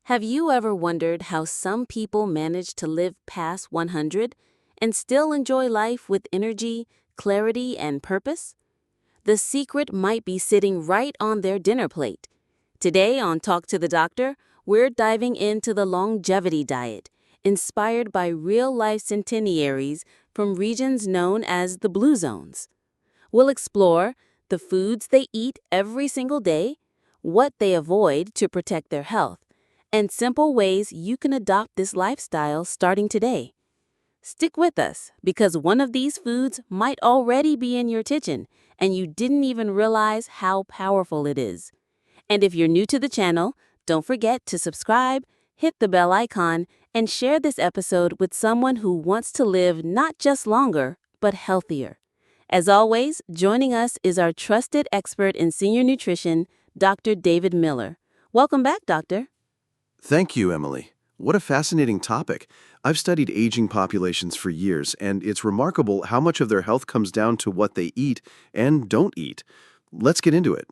Have you ever wondered how some people manage to live past 100 and still enjoy life with energy, clarity, and purpose? The secret might be sitting right on their dinner plate. Today on Talk to the Doctor, we're diving into the longevity diet, inspired by real-life centenarians from regions known as the Blue Zones. We'll explore the foods they eat every single day, what they avoid to protect their health, and simple ways you can adopt this lifestyle starting today. Stick with us because one of these foods might already be in your kitchen and you didn't even realize how powerful it is. And if you're new to the channel, don't forget to subscribe, hit the bell icon, and share this episode with someone who wants to live not just longer, but healthier. As always, joining us is our trusted expert in senior nutrition, Dr. David Miller. Welcome back, Doctor. Thank you, Emily. What a fascinating topic. I've studied aging populations for years, and it's remarkable how much of their health comes down to what they eat and don't eat. Let's get into it.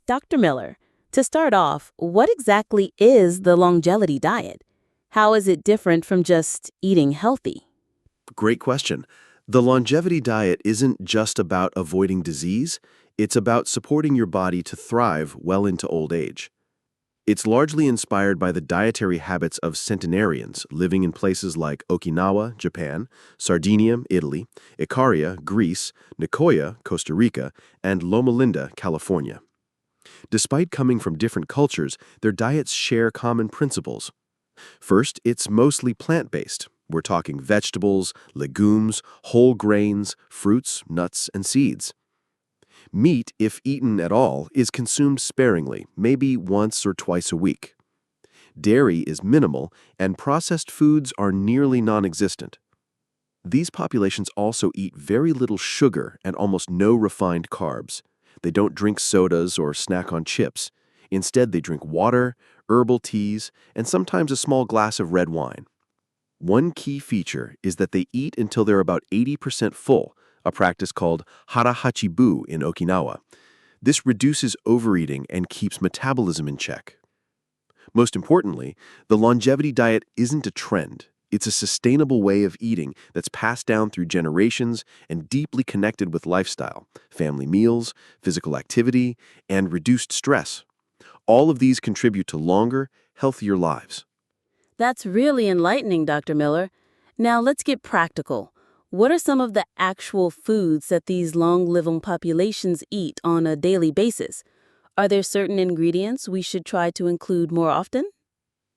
Dr. Miller, to start off, what exactly is the longevity diet? How is it different from just eating healthy? Great question. The longevity diet isn't just about avoiding disease, it's about supporting your body to thrive well into old age. It's largely inspired by the dietary habits of centenarians living in places like Okinawa, Japan, Sardinia, Italy, Icaria, Greece, Nicoya, Costa Rica, and Loma Linda, California. Despite coming from different cultures, their diets share common principles. First, it's mostly plant-based. We're talking vegetables, legumes, whole grains, fruits, nuts, and seeds. Meat, if eaten at all, is consumed sparingly, maybe once or twice a week. Dairy is minimal, and processed foods are nearly non-existent. These populations also eat very little sugar and almost no refined carbs. They don't drink sodas or snack on chips. Instead, they drink water, herbal teas, and sometimes a small glass of red wine. One key feature is that they eat until they're about 80% full, a practice called hara-hachi-bu in Okinawa. This reduces overeating and keeps metabolism in check. Most importantly, the longevity diet isn't a trend. It's a sustainable way of eating that's passed down through generations and deeply connected with lifestyle, family meals, physical activity, and reduced stress. All of these contribute to longer, healthier lives. That's really enlightening, Dr. Miller. Now let's get practical. What are some of the actual foods that these long-living populations eat on a daily basis? Are there certain ingredients we should try to include more often?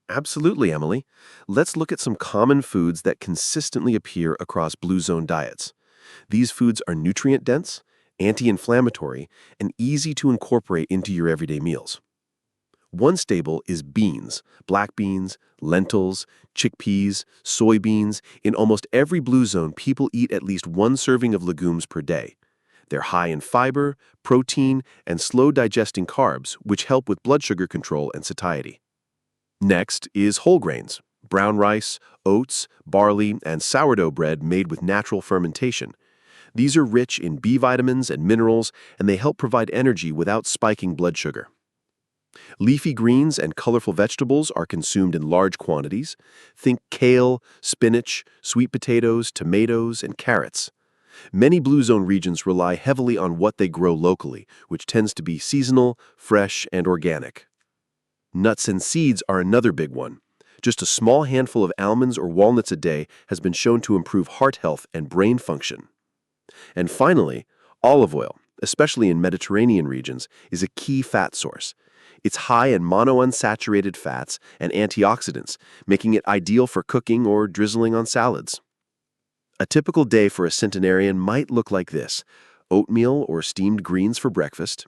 Absolutely, Emily. Let's look at some common foods that consistently appear across Blue Zone diets. These foods are nutrient-dense, anti-inflammatory, and easy to incorporate into your everyday meals. One staple is beans, black beans, lentils, chickpeas, soybeans. In almost every Blue Zone, people eat at least one serving of legumes per day. They're high in fiber, protein, and slow-digesting carbs, which help with blood sugar control and satiety. Next is whole grains, brown rice, oats, barley, and sourdough bread made with natural fermentation. These are rich in B vitamins and minerals, and they help provide energy without spiking blood sugar. Leafy greens and colorful vegetables are consumed in large quantities. Think kale, spinach, sweet potatoes, tomatoes, and carrots. Many Blue Zone regions rely heavily on what they grow locally, which tends to be seasonal, fresh, and organic. Nuts and seeds are another big one. Just a small handful of almonds or walnuts a day has been shown to improve heart health and brain function. And finally, olive oil, especially in Mediterranean regions, is a key fat source. It's high in monounsaturated fats and antioxidants, making it ideal for cooking or drizzling on salads. A typical day for a centenarian might look like this: oatmeal or steamed greens for breakfast,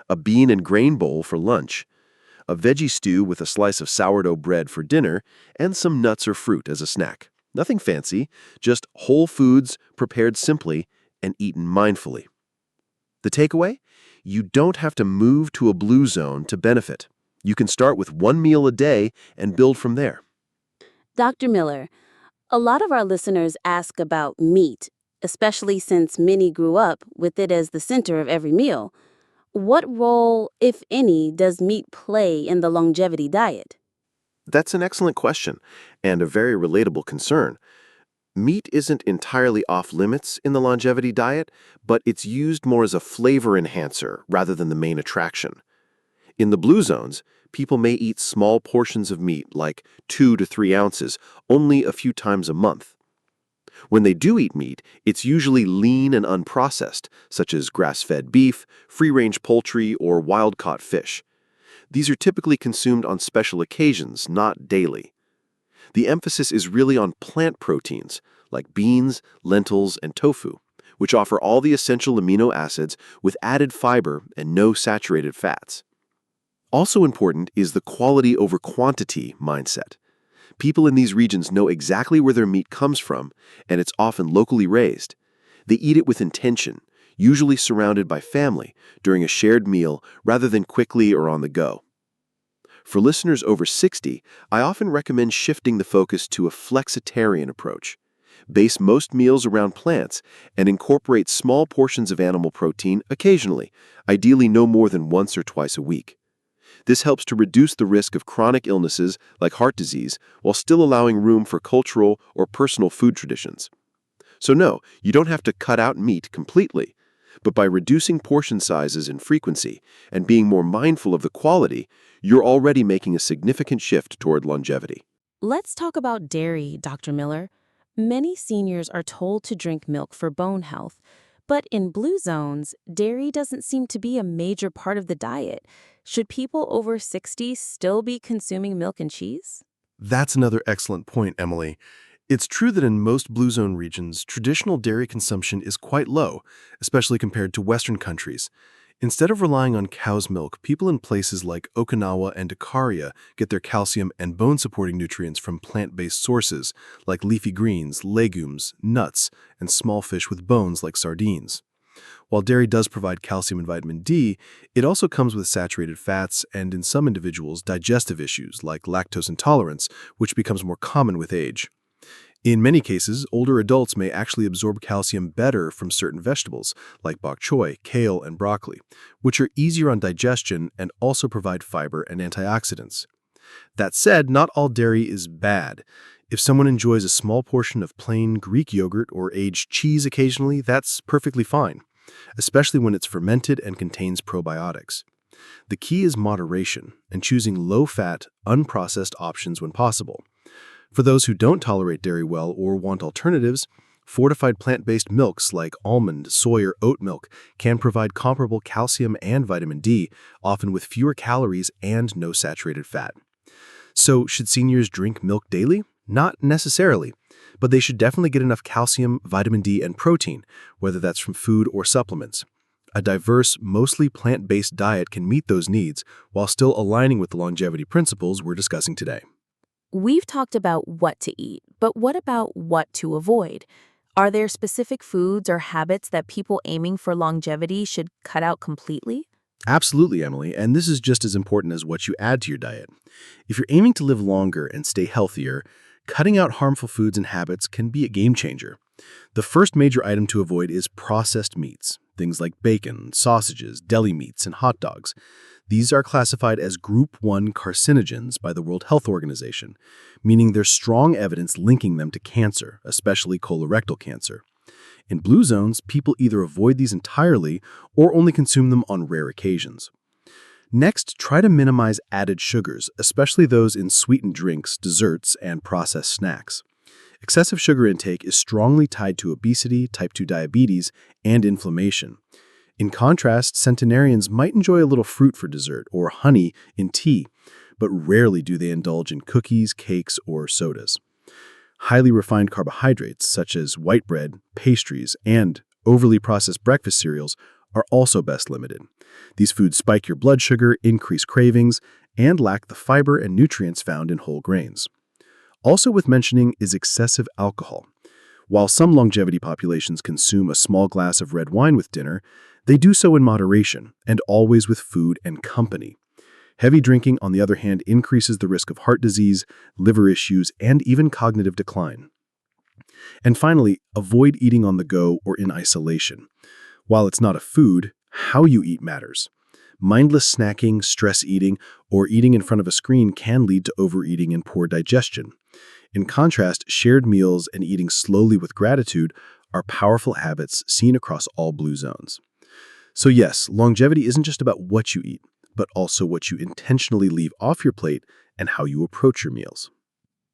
a bean and grain bowl for lunch, a veggie stew with a slice of sourdough bread for dinner, and some nuts or fruit as a snack. Nothing fancy, just whole foods prepared simply and eaten mindfully. The takeaway? You don't have to move to a Blue Zone to benefit. You can start with one meal a day and build from there. Dr. Miller, a lot of our listeners ask about meat, especially since many grew up with it as the center of every meal. What role, if any, does meat play in the longevity diet? That's an excellent question and a very relatable concern. Meat isn't entirely off limits in the longevity diet, but it's used more as a flavor enhancer rather than the main attraction. In the blue zones, people may eat small portions of meat, like 2 to 3 ounces, only a few times a month. When they do eat meat, it's usually lean and unprocessed, such as grass-fed beef, free-range poultry, or wild-caught fish. These are typically consumed on special occasions, not daily. The emphasis is really on plant proteins, like beans, lentils, and tofu, which offer all the essential amino acids with added fiber and no saturated fats. Also important is the quality over quantity mindset. People in these regions know exactly where their meat comes from, and it's often locally raised. They eat it with intention, usually surrounded by family, during a shared meal rather than quickly or on the go. For listeners over 60, I often recommend shifting the focus to a flexitarian approach. Base most meals around plants and incorporate small portions of animal protein occasionally, ideally no more than once or twice a week. This helps to reduce the risk of chronic illnesses like heart disease while still allowing room for cultural or personal food traditions. So no, you don't have to cut out meat completely, but by reducing portion sizes and frequency and being more mindful of the quality, you're already making a significant shift toward longevity. Let's talk about dairy, Dr. Miller. Many seniors are told to drink milk for bone health, but in blue zones, dairy doesn't seem to be a major part of the diet. Should people over 60 still be consuming milk and cheese? That's another excellent point, Emily. It's true that in most blue zone regions, traditional dairy consumption is quite low, especially compared to Western countries. Instead of relying on cow's milk, people in places like Okinawa and Ikaria get their calcium and bone-supporting nutrients from plant-based sources like leafy greens, legumes, nuts, and small fish with bones like sardines. While dairy does provide calcium and vitamin D, it also comes with saturated fats and, in some individuals, digestive issues like lactose intolerance, which becomes more common with age. In many cases, older adults may actually absorb calcium better from certain vegetables, like bok choy, kale, and broccoli, which are easier on digestion and also provide fiber and antioxidants. That said, not all dairy is bad. If someone enjoys a small portion of plain Greek yogurt or aged cheese occasionally, that's perfectly fine, especially when it's fermented and contains probiotics. The key is moderation and choosing low-fat, unprocessed options when possible. For those who don't tolerate dairy well or want alternatives, fortified plant-based milks like almond, soy, or oat milk can provide comparable calcium and vitamin D, often with fewer calories and no saturated fat. So, should seniors drink milk daily? Not necessarily, but they should definitely get enough calcium, vitamin D, and protein, whether that's from food or supplements. A diverse, mostly plant-based diet can meet those needs while still aligning with the longevity principles we're discussing today. We've talked about what to eat, but what about what to avoid? Are there specific foods or habits that people aiming for longevity should cut out completely? Absolutely, Emily, and this is just as important as what you add to your diet. If you're aiming to live longer and stay healthier, cutting out harmful foods and habits can be a game changer. The first major item to avoid is processed meats, things like bacon, sausages, deli meats, and hot dogs. These are classified as Group 1 carcinogens by the World Health Organization, meaning there's strong evidence linking them to cancer, especially colorectal cancer. In blue zones, people either avoid these entirely or only consume them on rare occasions. Next, try to minimize added sugars, especially those in sweetened drinks, desserts, and processed snacks. Excessive sugar intake is strongly tied to obesity, type 2 diabetes, and inflammation. In contrast, centenarians might enjoy a little fruit for dessert or honey in tea, but rarely do they indulge in cookies, cakes, or sodas. Highly refined carbohydrates, such as white bread, pastries, and overly processed breakfast cereals, are also best limited. These foods spike your blood sugar, increase cravings, and lack the fiber and nutrients found in whole grains. Also worth mentioning is excessive alcohol. While some longevity populations consume a small glass of red wine with dinner, they do so in moderation and always with food and company. Heavy drinking, on the other hand, increases the risk of heart disease, liver issues, and even cognitive decline. And finally, avoid eating on the go or in isolation. While it's not a food, how you eat matters. Mindless snacking, stress eating, or eating in front of a screen can lead to overeating and poor digestion. In contrast, shared meals and eating slowly with gratitude are powerful habits seen across all blue zones. So yes, longevity isn't just about what you eat, but also what you intentionally leave off your plate and how you approach your meals.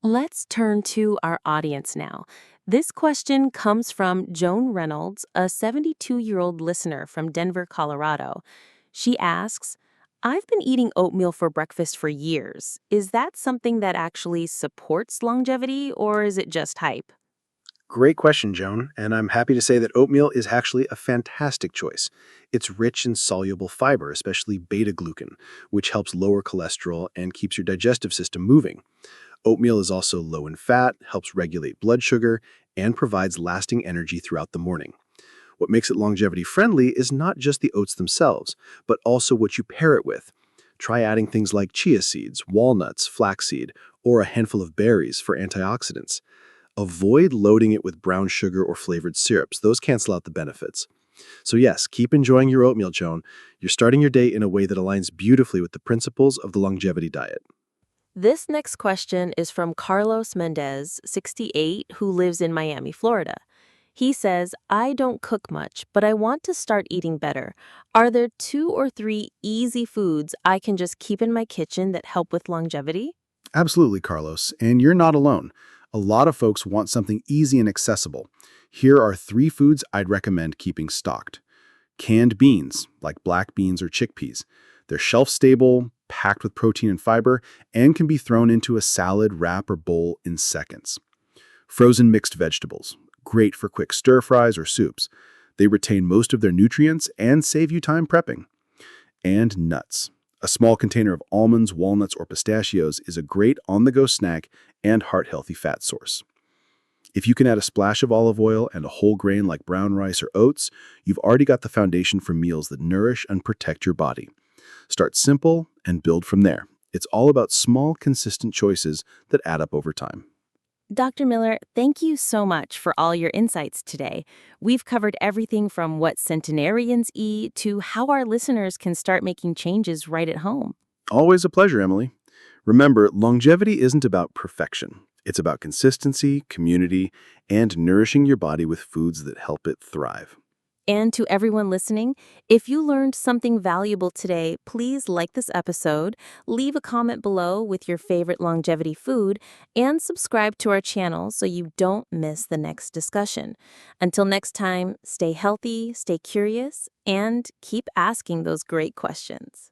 Let's turn to our audience now. This question comes from Joan Reynolds, a 72-year-old listener from Denver, Colorado. She asks, I've been eating oatmeal for breakfast for years. Is that something that actually supports longevity, or is it just hype? Great question, Joan, and I'm happy to say that oatmeal is actually a fantastic choice. It's rich in soluble fiber, especially beta-glucan, which helps lower cholesterol and keeps your digestive system moving. Oatmeal is also low in fat, helps regulate blood sugar, and provides lasting energy throughout the morning. What makes it longevity-friendly is not just the oats themselves, but also what you pair it with. Try adding things like chia seeds, walnuts, flaxseed, or a handful of berries for antioxidants. Avoid loading it with brown sugar or flavored syrups. Those cancel out the benefits. So yes, keep enjoying your oatmeal, Joan. You're starting your day in a way that aligns beautifully with the principles of the longevity diet. This next question is from Carlos Mendez, 68, who lives in Miami, Florida. He says, I don't cook much, but I want to start eating better. Are there 2 or 3 easy foods I can just keep in my kitchen that help with longevity? Absolutely, Carlos, and you're not alone. A lot of folks want something easy and accessible. Here are 3 foods I'd recommend keeping stocked. Canned beans, like black beans or chickpeas. They're shelf-stable, packed with protein and fiber, and can be thrown into a salad, wrap, or bowl in seconds. Frozen mixed vegetables, great for quick stir-fries or soups. They retain most of their nutrients and save you time prepping. And nuts. A small container of almonds, walnuts, or pistachios is a great on-the-go snack and heart-healthy fat source. If you can add a splash of olive oil and a whole grain like brown rice or oats, you've already got the foundation for meals that nourish and protect your body. Start simple and build from there. It's all about small, consistent choices that add up over time. Dr. Miller, thank you so much for all your insights today. We've covered everything from what centenarians eat to how our listeners can start making changes right at home. Always a pleasure, Emily. Remember, longevity isn't about perfection. It's about consistency, community, and nourishing your body with foods that help it thrive. And to everyone listening, if you learned something valuable today, please like this episode, leave a comment below with your favorite longevity food, and subscribe to our channel so you don't miss the next discussion. Until next time, stay healthy, stay curious, and keep asking those great questions.